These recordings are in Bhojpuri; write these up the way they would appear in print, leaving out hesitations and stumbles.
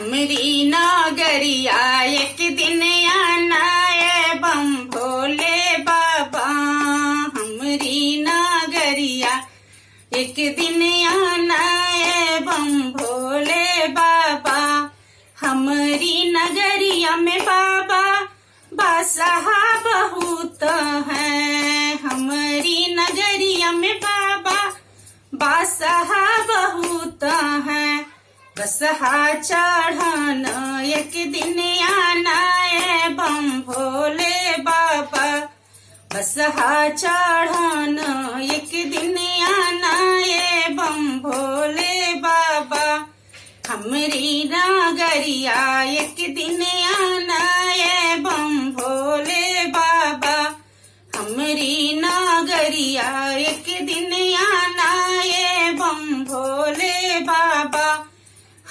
हमरी नगरिया एक दिन आना है बम भोले बाबा। हमरी नगरिया एक दिन आना है बम भोले बाबा। हमरी नगरिया में बाबा बादशाह बहुत है। हमरी नगरिया में बाबा बादशाह बहुत है। बसहा चढ़न एक दिन आना है बम भोले बाबा। बसहा चढ़न एक दिन आना है बम भोले बाबा। हमरी नगरिया एक दिन आना है बम भोले बाबा। हमरी नगरिया एक दिन आना है बम भोले बाबा।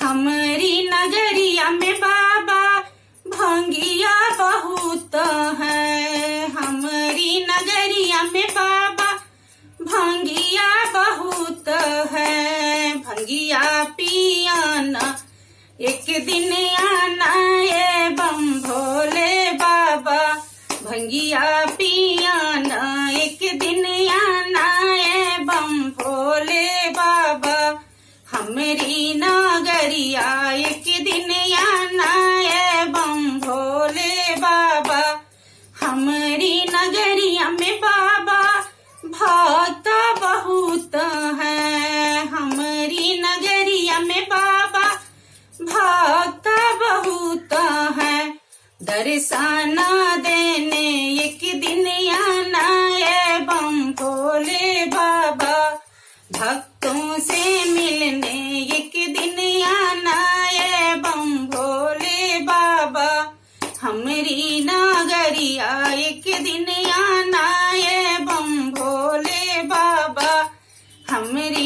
हमरी नगरिया में बाबा भंगिया बहुत है। हमरी नगरिया में बाबा भंगिया बहुत है। भंगिया पियाना एक दिन आना है बम भोले बाबा। भंगिया पियाना एक दिन आना है बम भोले बाबा। हमरी नगरिया एक दिन आना है बम भोले बाबा। हमरी नगरिया में बाबा भक्त बहुत है। हमरी नगरिया में बाबा भक्त बहुत है। दर्शन देने एक दिन आना है बम भोले बाबा। भक्तों से मिलने एक दिन आना है बम भोले बाबा। हमरी नगरिया एक दिन आना है बम भोले बाबा। हमरी